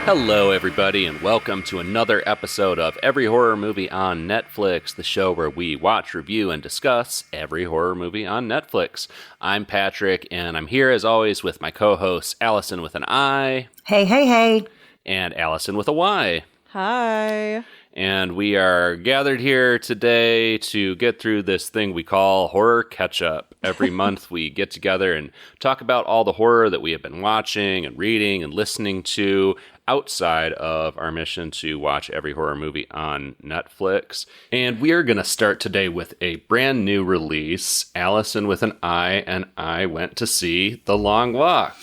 Hello, everybody, and welcome to another episode of Every Horror Movie on Netflix, the show where we watch, review, and discuss every horror movie on Netflix. I'm Patrick, and I'm here, as always, with my co-hosts, Allison with an I. Hey, hey, hey. And Allison with a Y. Hi. And we are gathered here today to get through this thing we call Horror Catchup. Every month we get together and talk about all the horror that we have been watching and reading and listening to outside of our mission to watch every horror movie on Netflix. And we are going to start today with a brand new release. Allison with an I and I went to see The Long Walk.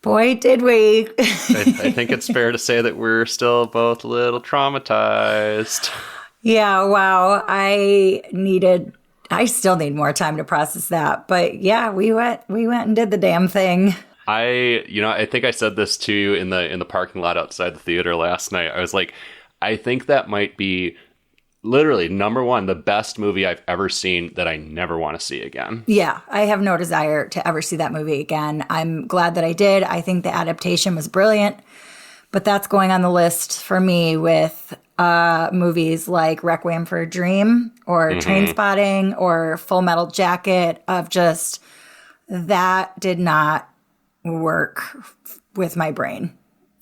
Boy, did we. I think it's fair to say that we're still both a little traumatized. Yeah, wow. I still need more time to process that. But yeah, we went and did the damn thing. I think I said this to you in the parking lot outside the theater last night. I was like, I think that might be literally number one, the best movie I've ever seen that I never want to see again. Yeah, I have no desire to ever see that movie again. I'm glad that I did. I think the adaptation was brilliant, but that's going on the list for me with movies like Requiem for a Dream or Trainspotting or Full Metal Jacket of just that did not work with my brain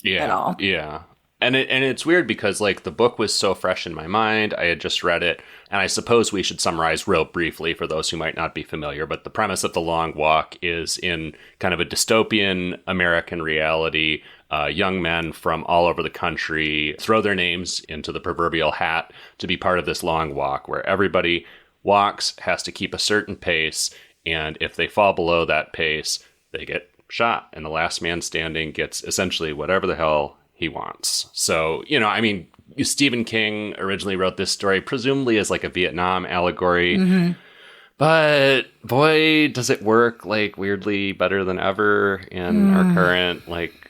at all. Yeah. And it's weird because, like, the book was so fresh in my mind. I had just read it. And I suppose we should summarize real briefly for those who might not be familiar. But the premise of The Long Walk is in kind of a dystopian American reality. Young men from all over the country throw their names into the proverbial hat to be part of this long walk where everybody walks, has to keep a certain pace. And if they fall below that pace, they get shot. And the last man standing gets essentially whatever the hell he wants. So, Stephen King originally wrote this story, presumably as like a Vietnam allegory. Mm-hmm. But boy, does it work like weirdly better than ever in our current like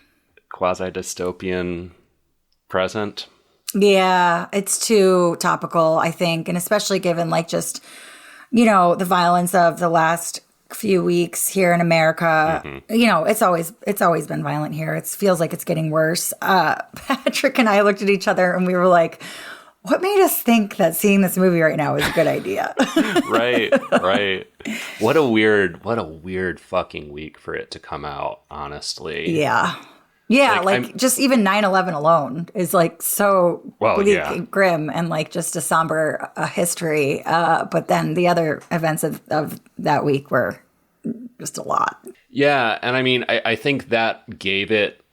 quasi-dystopian present. Yeah, it's too topical, I think. And especially given like just, the violence of the last few weeks here in America. It's always been violent here. It feels like it's getting worse. Patrick and I looked at each other and we were like, what made us think that seeing this movie right now is a good idea? Right. What a weird fucking week for it to come out, honestly. Yeah, just even 9/11 alone is like so bleak and grim and like just a somber history. But then the other events of that week were just a lot. Yeah, and I think that gave it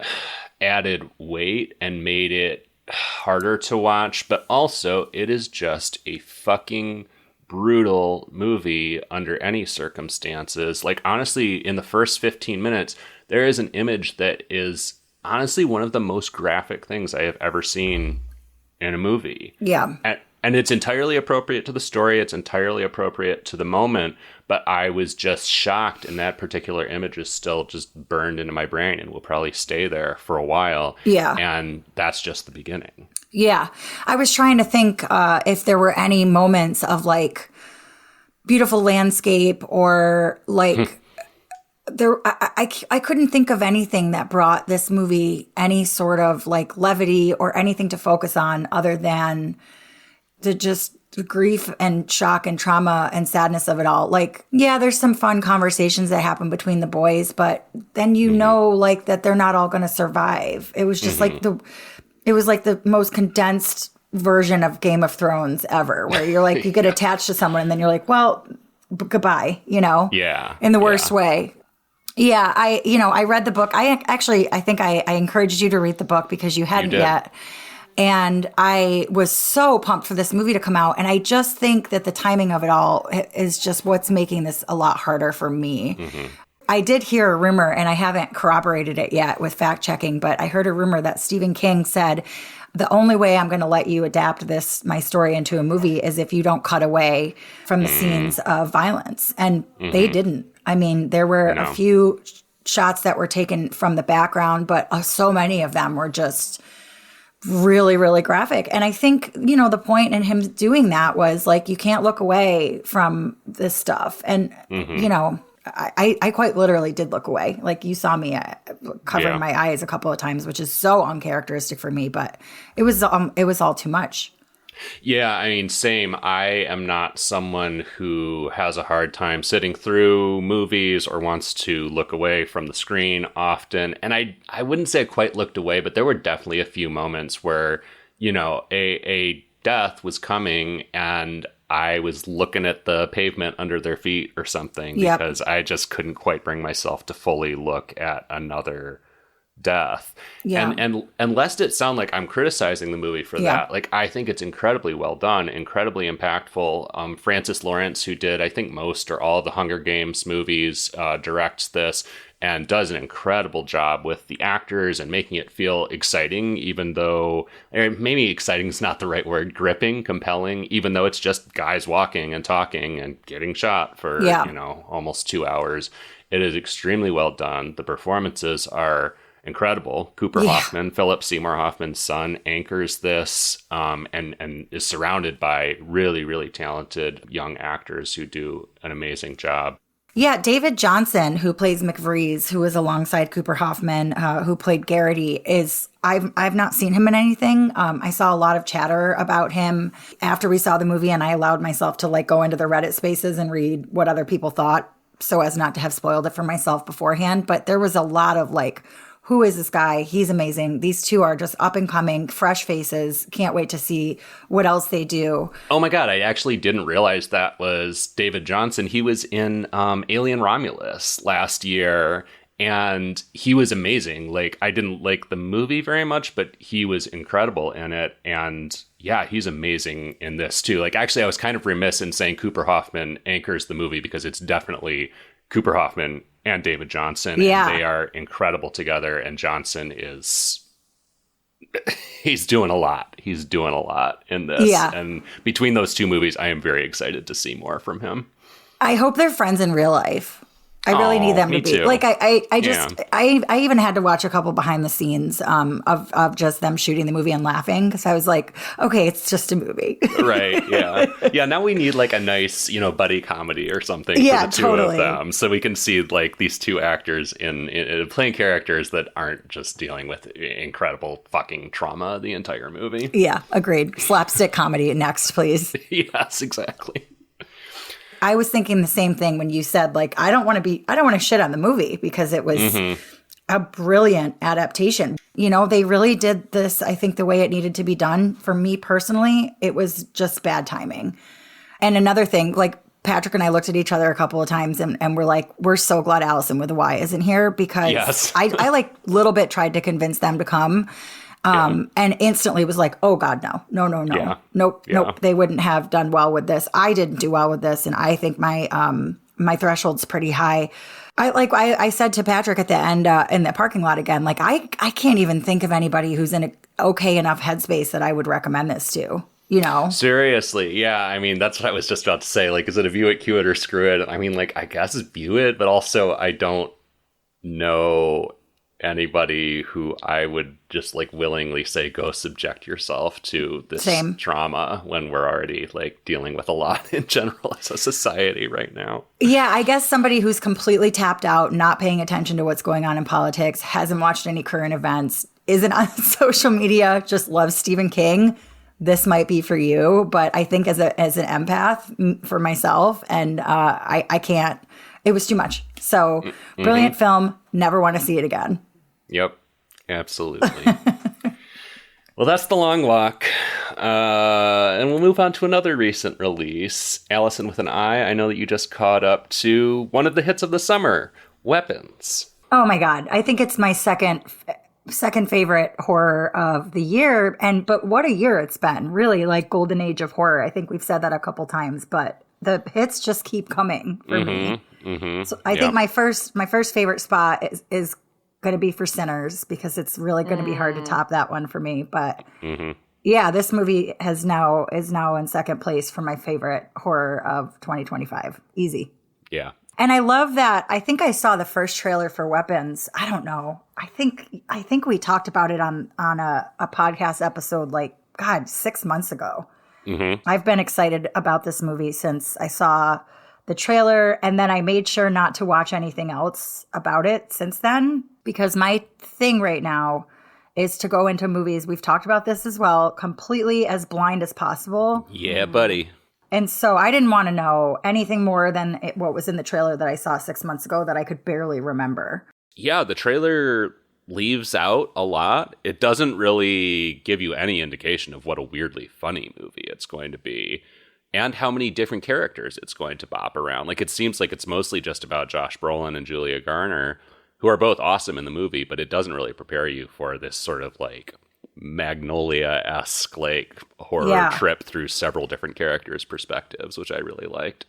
added weight and made it harder to watch. But also, it is just a fucking brutal movie under any circumstances. Like, honestly, in the first 15 minutes, there is an image that is honestly one of the most graphic things I have ever seen in a movie. Yeah. And it's entirely appropriate to the story. It's entirely appropriate to the moment. But I was just shocked. And that particular image is still just burned into my brain and will probably stay there for a while. Yeah. And that's just the beginning. Yeah. I was trying to think if there were any moments of like beautiful landscape or like... I couldn't think of anything that brought this movie any sort of like levity or anything to focus on other than the grief and shock and trauma and sadness of it all. Like, yeah, there's some fun conversations that happen between the boys, but then like that they're not all going to survive. It was just like the most condensed version of Game of Thrones ever, where you're like, you get attached to someone and then you're like, well, goodbye, Yeah. in the worst way. Yeah, I read the book. I think I encouraged you to read the book because you hadn't yet. And I was so pumped for this movie to come out. And I just think that the timing of it all is just what's making this a lot harder for me. Mm-hmm. I did hear a rumor, and I haven't corroborated it yet with fact checking, but I heard a rumor that Stephen King said, the only way I'm going to let you adapt my story into a movie is if you don't cut away from the scenes of violence. And they didn't. I mean, there were I know. a few shots that were taken from the background, but so many of them were just really, really graphic. And I think, the point in him doing that was like, you can't look away from this stuff. And, I quite literally did look away. Like you saw me covering my eyes a couple of times, which is so uncharacteristic for me, but it was all too much. Yeah, I mean, same. I am not someone who has a hard time sitting through movies or wants to look away from the screen often. And I wouldn't say I quite looked away, but there were definitely a few moments where, a death was coming and I was looking at the pavement under their feet or something because I just couldn't quite bring myself to fully look at another death. And lest it sound like I'm criticizing the movie for that, like I think it's incredibly well done, incredibly impactful. Francis Lawrence, who did I think most or all of the Hunger Games movies, directs this and does an incredible job with the actors and making it feel exciting, even though maybe exciting is not the right word, gripping, compelling, even though it's just guys walking and talking and getting shot for almost 2 hours. It is extremely well done. The performances are incredible. Cooper Hoffman, Philip Seymour Hoffman's son, anchors this and is surrounded by really, really talented young actors who do an amazing job. Yeah, David Johnson, who plays McVrees, who is alongside Cooper Hoffman, who played Garrity, I've not seen him in anything. I saw a lot of chatter about him after we saw the movie, and I allowed myself to go into the Reddit spaces and read what other people thought so as not to have spoiled it for myself beforehand. But there was a lot of who is this guy? He's amazing. These two are just up and coming, fresh faces. Can't wait to see what else they do. Oh my God, I actually didn't realize that was David Johnson. He was in Alien Romulus last year, and he was amazing. I didn't like the movie very much, but he was incredible in it. And yeah, he's amazing in this too. Actually, I was kind of remiss in saying Cooper Hoffman anchors the movie because it's definitely Cooper Hoffman and David Johnson. Yeah. And they are incredible together. And Johnson he's doing a lot. He's doing a lot in this. Yeah. And between those two movies, I am very excited to see more from him. I hope they're friends in real life. I really need them to be. Too. I even had to watch a couple behind the scenes of just them shooting the movie and laughing because I was like, okay, it's just a movie. Right. Yeah. Yeah. Now we need a nice, buddy comedy or something for the two of them, so we can see these two actors in playing characters that aren't just dealing with incredible fucking trauma the entire movie. Yeah. Agreed. Slapstick comedy next, please. Yes. Exactly. I was thinking the same thing when you said, I don't want to shit on the movie because it was a brilliant adaptation. They really did this, I think, the way it needed to be done. For me personally, it was just bad timing. And another thing, Patrick and I looked at each other a couple of times and we're like, we're so glad Allison with a Y isn't here because I little bit tried to convince them to come. And instantly was like, oh God, no. Yeah. Nope. They wouldn't have done well with this. I didn't do well with this. And I think my threshold's pretty high. I said to Patrick at the end in the parking lot again, I can't even think of anybody who's in an okay enough headspace that I would recommend this to, Seriously. Yeah. I mean, that's what I was just about to say. Is it a view it, cue it, or screw it? I mean, I guess it's view it, but also I don't know anybody who I would just willingly say go subject yourself to this trauma when we're already dealing with a lot in general as a society right now. Yeah, I guess somebody who's completely tapped out, not paying attention to what's going on in politics, hasn't watched any current events, isn't on social media, just loves Stephen King. This might be for you, but I think as an empath for myself, and I can't. It was too much. So brilliant film. Never want to see it again. Yep, absolutely. Well, that's The Long Walk. And we'll move on to another recent release, Allison with an I. I know that you just caught up to one of the hits of the summer, Weapons. Oh my God. I think it's my second favorite horror of the year. But what a year it's been. Really golden age of horror. I think we've said that a couple times, but the hits just keep coming for me. Mm-hmm. So I think my first favorite spot is going to be for Sinners because it's really going to be hard to top that one for me. But yeah, this movie is now in second place for my favorite horror of 2025. Easy. Yeah. And I love that. I think I saw the first trailer for Weapons. I don't know. I think we talked about it on a podcast episode like, God, 6 months ago. Mm-hmm. I've been excited about this movie since I saw the trailer, and then I made sure not to watch anything else about it since then, because my thing right now is to go into movies, we've talked about this as well, completely as blind as possible. Yeah, buddy. And so I didn't want to know anything more than what was in the trailer that I saw 6 months ago that I could barely remember. Yeah, the trailer leaves out a lot. It doesn't really give you any indication of what a weirdly funny movie it's going to be and how many different characters it's going to bop around. Like, it seems like it's mostly just about Josh Brolin and Julia Garner, who are both awesome in the movie, but it doesn't really prepare you for this sort of like Magnolia-esque like horror trip through several different characters' perspectives, which I really liked.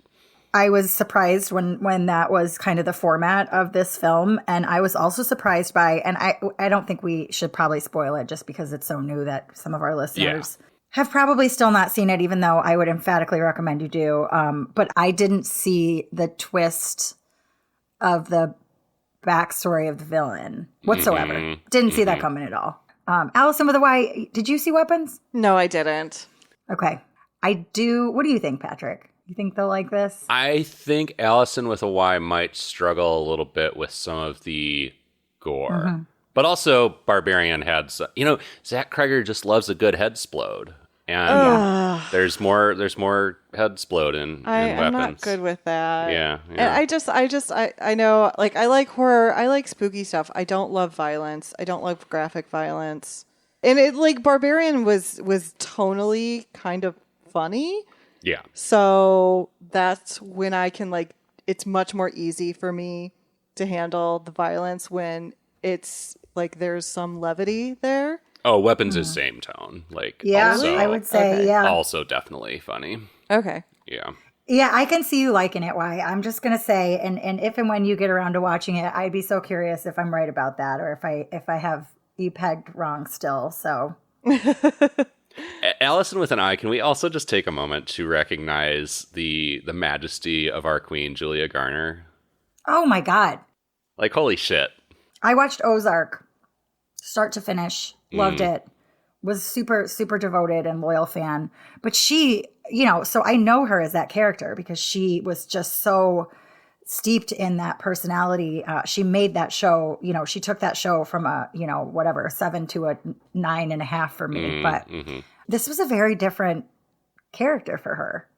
I was surprised when that was kind of the format of this film. And I was also surprised by, and I don't think we should probably spoil it just because it's so new that some of our listeners have probably still not seen it, even though I would emphatically recommend you do. But I didn't see the twist of the backstory of the villain whatsoever. Mm-hmm. Didn't see that coming at all. Allison with a Y, did you see Weapons? No, I didn't. Okay. I do. What do you think, Patrick? You think they'll like this? I think Allison with a Y might struggle a little bit with some of the gore. Mm-hmm. But also, Barbarian had, Zach Kreger just loves a good head splode. And there's more head splode in Weapons. I'm not good with that. Yeah. And I know, like, I like horror. I like spooky stuff. I don't love violence. I don't love graphic violence. And it, like, Barbarian was tonally kind of funny. Yeah. So that's when I can, like, it's much more easy for me to handle the violence when it's like there's some levity there. Oh, Weapons is same tone. Like, yeah, also, I would say, also definitely funny. Okay. Yeah. Yeah, I can see you liking it, Why? I'm just gonna say, and if and when you get around to watching it, I'd be so curious if I'm right about that, or if I have you pegged wrong still. So, Allison with an I, can we also just take a moment to recognize the majesty of our queen, Julia Garner? Oh my God! Like, holy shit! I watched Ozark, start to finish. Loved it. Was super, super devoted and loyal fan. But she, so I know her as that character because she was just so steeped in that personality. She made that show, she took that show from a 7 to a 9.5 for me. But this was a very different character for her.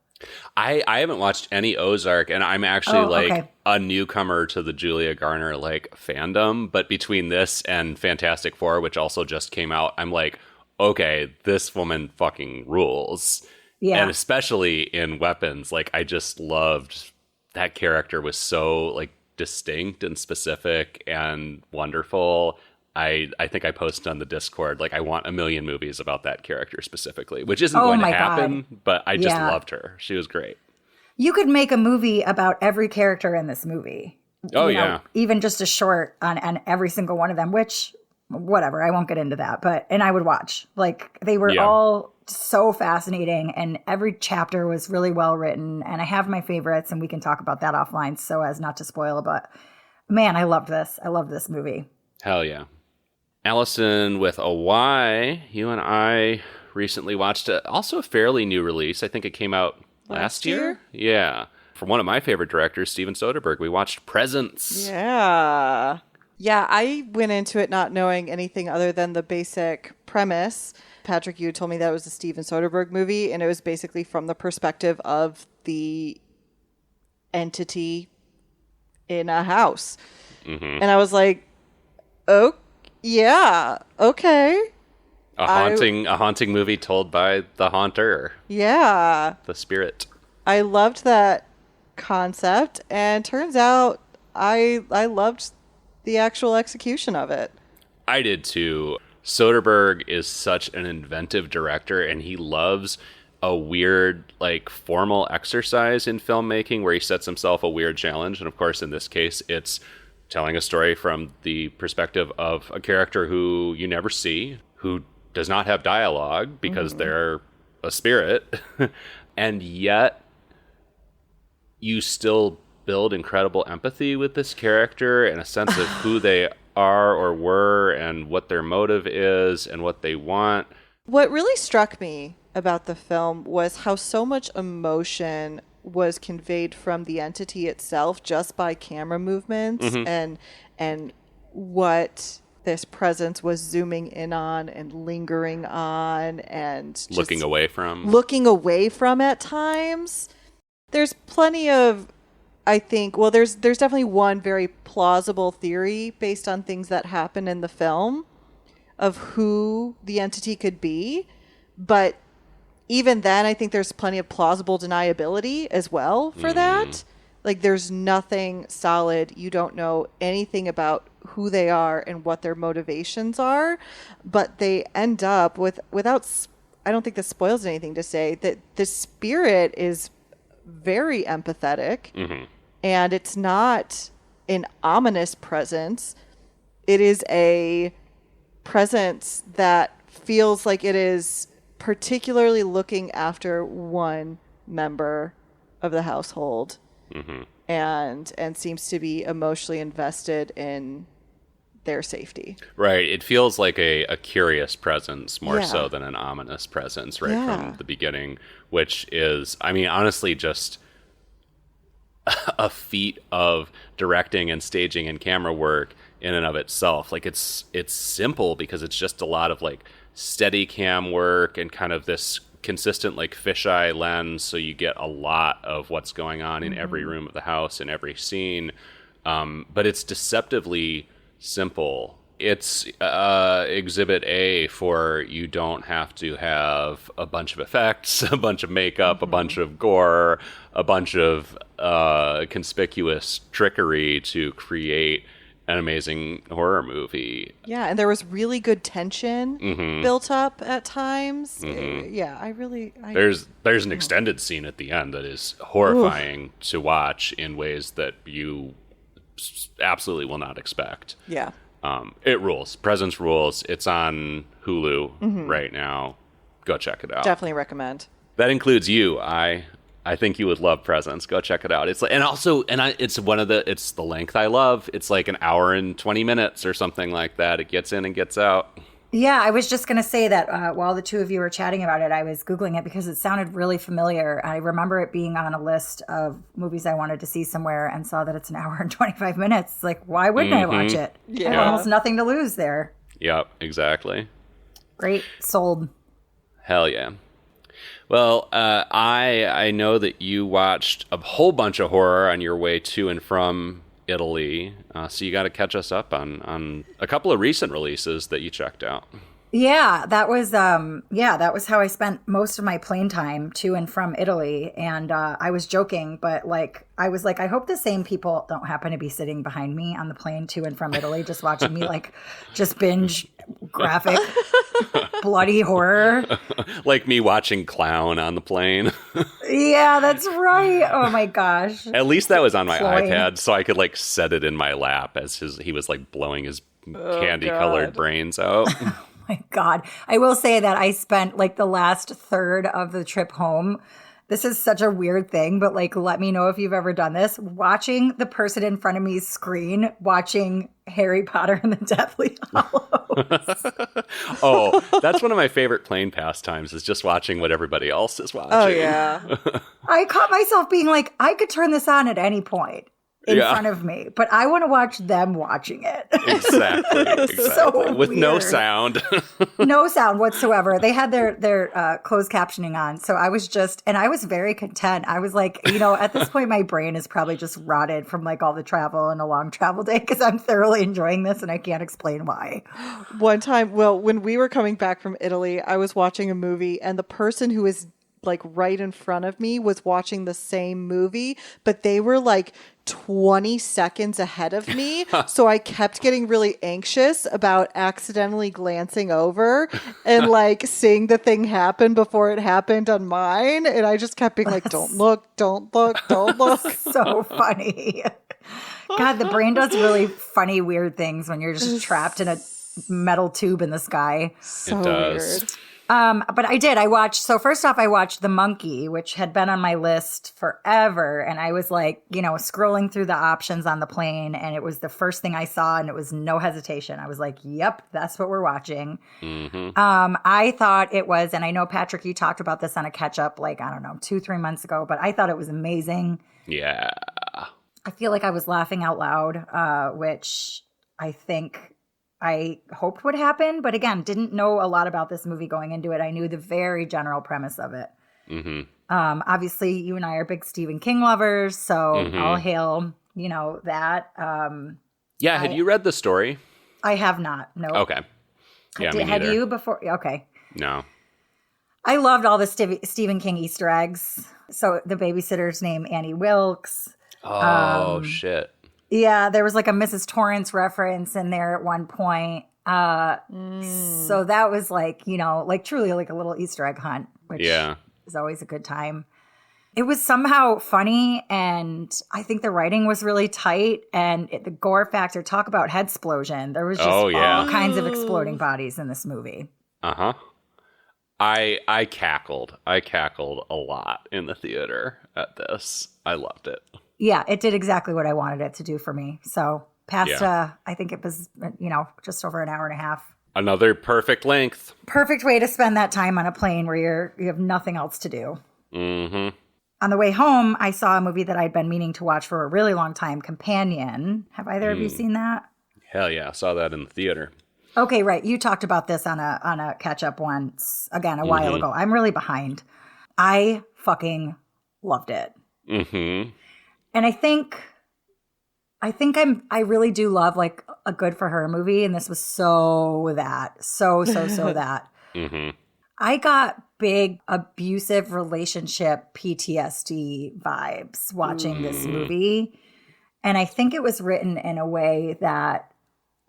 I haven't watched any Ozark, and I'm actually a newcomer to the Julia Garner like fandom. But between this and Fantastic Four, which also just came out, I'm like, okay, this woman fucking rules. Yeah. And especially in Weapons, like, I just loved that character was so like distinct and specific and wonderful. I think I posted on the Discord, like, I want a million movies about that character specifically, which isn't going to happen, but I just loved her. She was great. You could make a movie about every character in this movie. Even just a short on every single one of them, which, whatever, I won't get into that. And I would watch. Like, they were all so fascinating, and every chapter was really well written, and I have my favorites, and we can talk about that offline so as not to spoil, but man, I loved this. I love this movie. Hell yeah. Allison with a Y, you and I recently watched also a fairly new release. I think it came out last year? Yeah. From one of my favorite directors, Steven Soderbergh. We watched Presents. Yeah. Yeah, I went into it not knowing anything other than the basic premise. Patrick, you told me that it was a Steven Soderbergh movie, and it was basically from the perspective of the entity in a house. Mm-hmm. And I was like, oh, yeah, okay. A haunting movie told by the haunter. Yeah. The spirit. I loved that concept, and turns out I loved the actual execution of it. I did too. Soderbergh is such an inventive director, and he loves a weird, like, formal exercise in filmmaking where he sets himself a weird challenge. And of course, in this case, it's telling a story from the perspective of a character who you never see, who does not have dialogue because they're a spirit, and yet you still build incredible empathy with this character and a sense of who they are or were and what their motive is and what they want. What really struck me about the film was how so much emotion was conveyed from the entity itself just by camera movements and what this presence was zooming in on and lingering on and just Looking away from at times. There's plenty of, I think, well, there's definitely one very plausible theory based on things that happen in the film of who the entity could be. But even then, I think there's plenty of plausible deniability as well for that. Like, there's nothing solid. You don't know anything about who they are and what their motivations are. But they end up without, I don't think this spoils anything to say, that the spirit is very empathetic. And it's not an ominous presence. It is a presence that feels like it is particularly looking after one member of the household and seems to be emotionally invested in their safety. Right. It feels like a curious presence more so than an ominous presence from the beginning, which is, I mean, honestly, just a feat of directing and staging and camera work in and of itself. Like, it's simple because it's just a lot of like steady cam work and kind of this consistent like fisheye lens, so you get a lot of what's going on in every room of the house in every scene, but it's deceptively simple. It's exhibit A for you don't have to have a bunch of effects, a bunch of makeup, a bunch of gore, a bunch of conspicuous trickery to create an amazing horror movie. Yeah, and there was really good tension built up at times. Yeah, There's an extended scene at the end that is horrifying to watch in ways that you absolutely will not expect. Yeah. It rules. Presence rules. It's on Hulu right now. Go check it out. Definitely recommend. That includes you. I think you would love Presence. Go check it out. It's like, it's the length I love. It's like an hour and 20 minutes or something like that. It gets in and gets out. Yeah, I was just going to say that while the two of you were chatting about it, I was Googling it because it sounded really familiar. I remember it being on a list of movies I wanted to see somewhere and saw that it's an hour and 25 minutes. It's like, why wouldn't I watch it? Yeah. I have almost nothing to lose there. Yep, exactly. Great. Sold. Hell yeah. Well, I know that you watched a whole bunch of horror on your way to and from Italy, so you got to catch us up on a couple of recent releases that you checked out. Yeah, that was how I spent most of my plane time to and from Italy. And I was joking, but I was like, I hope the same people don't happen to be sitting behind me on the plane to and from Italy, just watching me just binge graphic, bloody horror. Like me watching Clown on the plane. Yeah, that's right. Oh my gosh. At least that was on my iPad, so I could set it in my lap as he was blowing his candy-colored brains out. My God. I will say that I spent the last third of the trip home. This is such a weird thing, but let me know if you've ever done this. Watching the person in front of me's screen, watching Harry Potter and the Deathly Hallows. Oh, that's one of my favorite plane pastimes is just watching what everybody else is watching. Oh, yeah. I caught myself being like, I could turn this on at any point in front of me, but I want to watch them watching it. Exactly. So with weird. no sound. No sound whatsoever. They had their closed captioning on. So I was very content. I was like, at this point, my brain is probably just rotted from all the travel and a long travel day because I'm thoroughly enjoying this and I can't explain why. One time, when we were coming back from Italy, I was watching a movie and the person who was right in front of me was watching the same movie, but they were 20 seconds ahead of me. So I kept getting really anxious about accidentally glancing over and seeing the thing happen before it happened on mine. And I just kept being don't look, don't look, don't look. So funny. God, the brain does really funny, weird things when you're just trapped in a metal tube in the sky. So it does. weird. But I did. So first off, I watched The Monkey, which had been on my list forever. And I was like, scrolling through the options on the plane. And it was the first thing I saw. And it was no hesitation. I was like, yep, that's what we're watching. Mm-hmm. I thought it was, and I know, Patrick, you talked about this on a catch-up, like, I don't know, 2-3 months ago. But I thought it was amazing. Yeah. I feel like I was laughing out loud, which I think I hoped would happen, but again, didn't know a lot about this movie going into it. I knew the very general premise of it. Mm-hmm. Obviously, you and I are big Stephen King lovers, so all hail, that. Yeah, had you read the story? I have not. No. Okay. Yeah, me have neither. you before? Okay. No. I loved all the Stephen King Easter eggs. So the babysitter's name, Annie Wilkes. Oh, shit. Yeah, there was like a Mrs. Torrance reference in there at one point. So that was like, truly like a little Easter egg hunt, which is always a good time. It was somehow funny, and I think the writing was really tight, and the gore factor, talk about head explosion. There was just all kinds of exploding bodies in this movie. Uh-huh. I cackled. I cackled a lot in the theater at this. I loved it. Yeah, it did exactly what I wanted it to do for me. So past, I think it was, just over an hour and a half. Another perfect length. Perfect way to spend that time on a plane where you have nothing else to do. Mm-hmm. On the way home, I saw a movie that I'd been meaning to watch for a really long time, Companion. Have either of you seen that? Hell yeah, I saw that in the theater. Okay, right. You talked about this on a catch-up once, again, a while ago. I'm really behind. I fucking loved it. Mm-hmm. And I think I really do love like a good for her movie, and this was so that. Mm-hmm. I got big abusive relationship PTSD vibes watching this movie. And I think it was written in a way that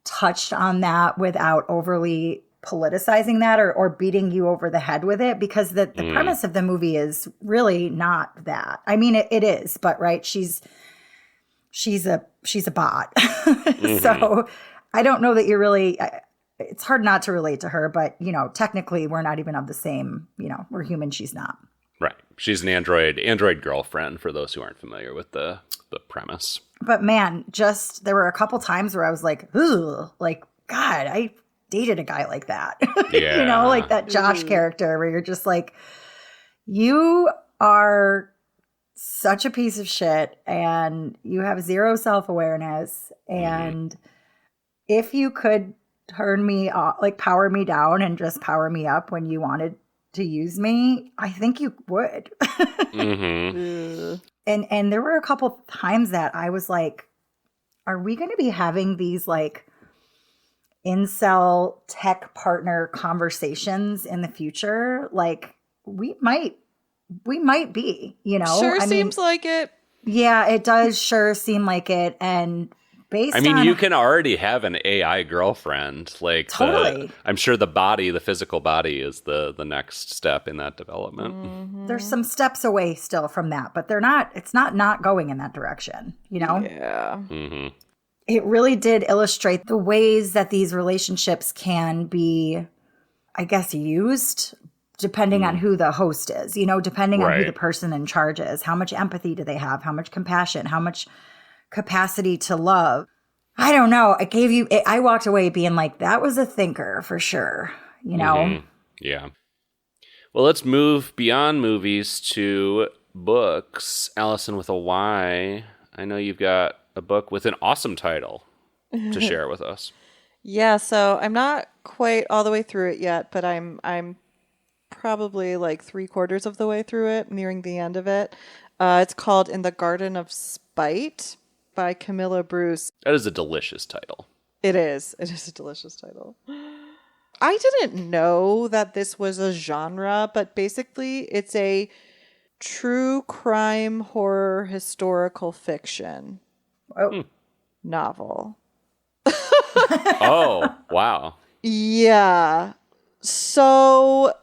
touched on that without overly politicizing that or beating you over the head with it, because the premise of the movie is really not that. I mean, it is, but right, she's a bot. So I don't know that you're really, it's hard not to relate to her, but technically we're not even of the same, we're human, she's not. Right. She's an android girlfriend, for those who aren't familiar with the premise. But man, there were a couple times where I was like, ooh, like, God, I dated a guy like that. Yeah. Like that Josh character where you're just like, you are such a piece of shit and you have zero self-awareness. And if you could turn me off, like power me down and just power me up when you wanted to use me, I think you would. And there were a couple times that I was like, are we going to be having these like incel tech partner conversations in the future? Like we might be, Sure, seems like it. Yeah, it does sure seem like it. And you can already have an AI girlfriend. Like totally. I'm sure the physical body is the next step in that development. There's some steps away still from that, but it's not going in that direction, Yeah. Mm-hmm. It really did illustrate the ways that these relationships can be, I guess, used depending on who the host is, depending on who the person in charge is. How much empathy do they have? How much compassion? How much capacity to love? I don't know. I walked away being like, that was a thinker for sure, Yeah. Well, let's move beyond movies to books. Allison with a Y. I know you've got a book with an awesome title to share with us. Yeah, so I'm not quite all the way through it yet, but I'm probably like 3/4 of the way through it, nearing the end of it. It's called In the Garden of Spite by Camilla Bruce. That is a delicious title. It is. It is a delicious title. I didn't know that this was a genre, but basically it's a true crime horror historical fiction novel. Oh, wow. Yeah. So,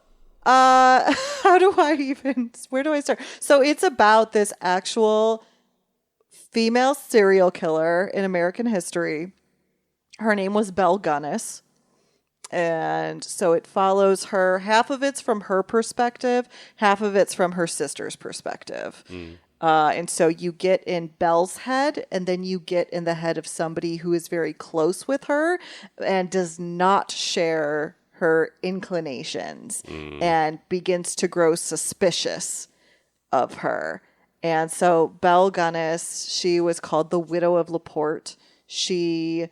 where do I start? So it's about this actual female serial killer in American history. Her name was Belle Gunness. And so it follows her. Half of it's from her perspective, half of it's from her sister's perspective. And so you get in Belle's head, and then you get in the head of somebody who is very close with her and does not share her inclinations and begins to grow suspicious of her. And so Belle Gunness, she was called the Widow of Laporte. She...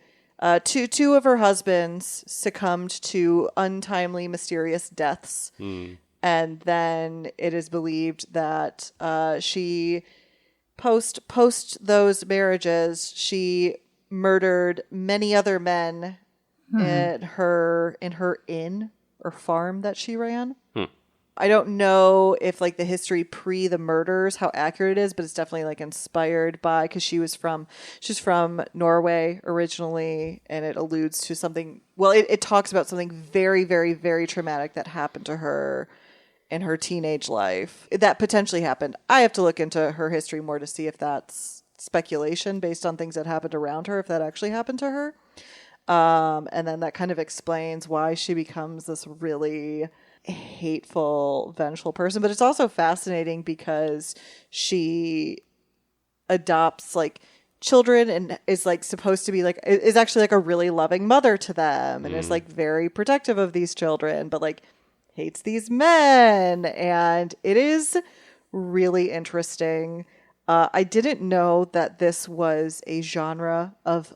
two of her husbands succumbed to untimely, mysterious deaths. And then it is believed that she, post those marriages, she murdered many other men in her inn or farm that she ran. I don't know if like the history pre the murders, how accurate it is, but it's definitely like inspired by, because she's from Norway originally, and it alludes to something. Well, it talks about something very, very, very traumatic that happened to her in her teenage life that potentially happened. I have to look into her history more to see if that's speculation based on things that happened around her, if that actually happened to her. And then that kind of explains why she becomes this really hateful, vengeful person. But it's also fascinating because she adopts like children and is like supposed to be like, is actually like a really loving mother to them and is like very protective of these children, but like hates these men. And it is really interesting. I didn't know that this was a genre of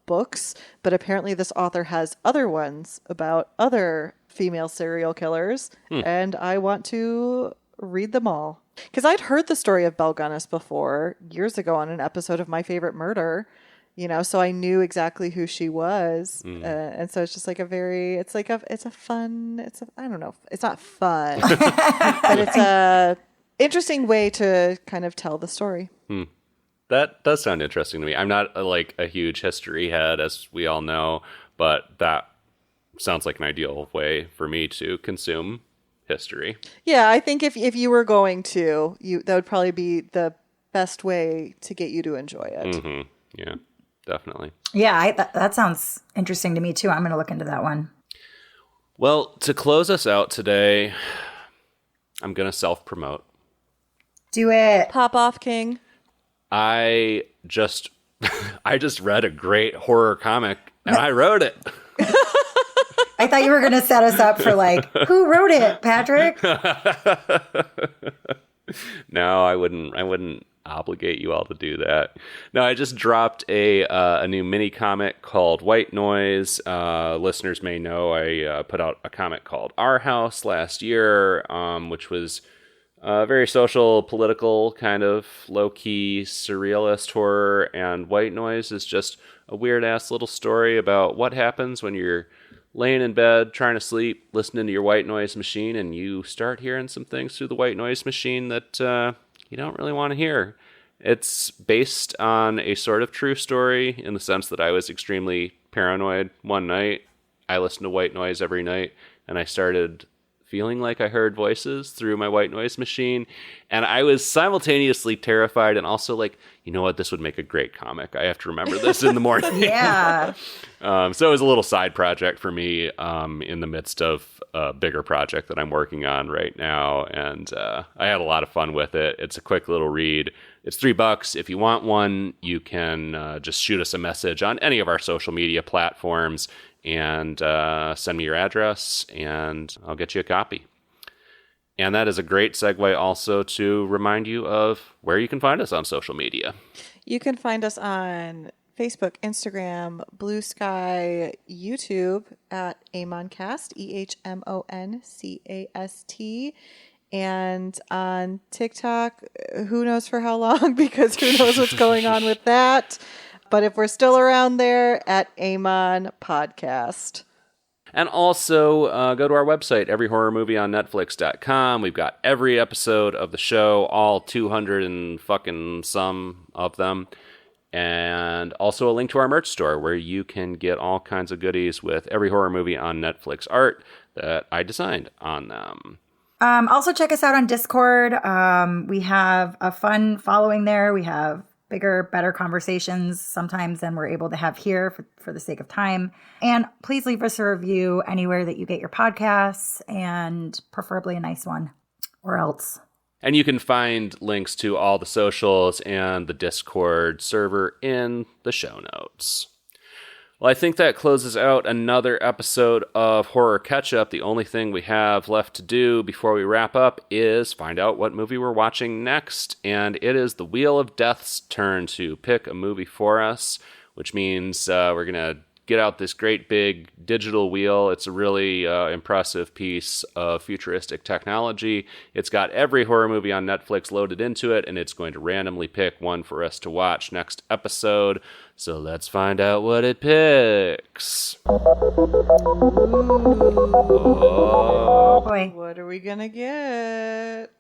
books, but apparently this author has other ones about other female serial killers, and I want to read them all. Because I'd heard the story of Belle Gunness before, years ago on an episode of My Favorite Murder, so I knew exactly who she was. And so it's just like it's not fun, but it's a interesting way to kind of tell the story. That does sound interesting to me. I'm not a huge history head, as we all know, but that sounds like an ideal way for me to consume history. Yeah, I think if you were going to, that would probably be the best way to get you to enjoy it. Yeah, definitely. Yeah, that sounds interesting to me too. I'm going to look into that one. Well, to close us out today, I'm going to self-promote. Do it. Pop off, King. I just read a great horror comic, and I wrote it. I thought you were going to set us up for who wrote it, Patrick? No, I wouldn't obligate you all to do that. No, I just dropped a new mini comic called White Noise. Listeners may know I put out a comic called Our House last year, which was very social, political, kind of low-key, surrealist horror. And White Noise is just a weird-ass little story about what happens when you're laying in bed, trying to sleep, listening to your white noise machine, and you start hearing some things through the white noise machine that you don't really want to hear. It's based on a sort of true story in the sense that I was extremely paranoid one night. I listened to white noise every night, and I started feeling like I heard voices through my white noise machine. And I was simultaneously terrified and also like, you know what, this would make a great comic. I have to remember this in the morning. Yeah. So it was a little side project for me in the midst of a bigger project that I'm working on right now. And I had a lot of fun with it. It's a quick little read. It's $3. If you want one, you can just shoot us a message on any of our social media platforms and send me your address, and I'll get you a copy. And that is a great segue also to remind you of where you can find us on social media. You can find us on Facebook, Instagram, Blue Sky, YouTube at Amoncast, EHMONCAST, and on TikTok, who knows for how long, because who knows what's going on with that. But if we're still around there, at Amon Podcast. And also go to our website, everyhorrormovieonnetflix.com. We've got every episode of the show, all 200 and fucking some of them. And also a link to our merch store where you can get all kinds of goodies with every horror movie on Netflix art that I designed on them. Also check us out on Discord. We have a fun following there. We have bigger, better conversations sometimes than we're able to have here for the sake of time. And please leave us a review anywhere that you get your podcasts, and preferably a nice one, or else. And you can find links to all the socials and the Discord server in the show notes. Well, I think that closes out another episode of Horror Catchup. The only thing we have left to do before we wrap up is find out what movie we're watching next. And it is the Wheel of Death's turn to pick a movie for us, which means we're going to get out this great big digital wheel. It's a really impressive piece of futuristic technology. It's got every horror movie on Netflix loaded into it, and it's going to randomly pick one for us to watch next episode. So let's find out what it picks. Oh boy. What are we gonna get?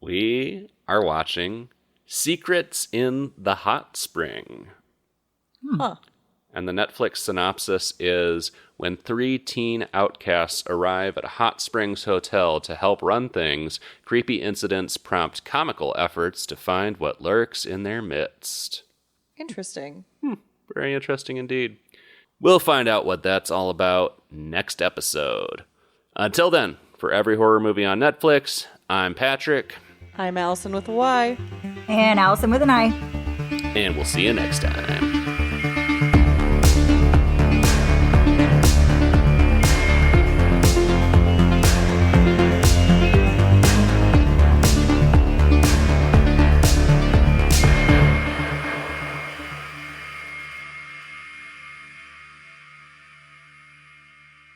We are watching Secrets in the Hot Spring. Huh. And the Netflix synopsis is, when 3 teen outcasts arrive at a hot springs hotel to help run things, creepy incidents prompt comical efforts to find what lurks in their midst. Interesting. Very interesting indeed. We'll find out what that's all about next episode. Until then, for every horror movie on Netflix, I'm Patrick. I'm Allison with a Y. And Allison with an I. And we'll see you next time.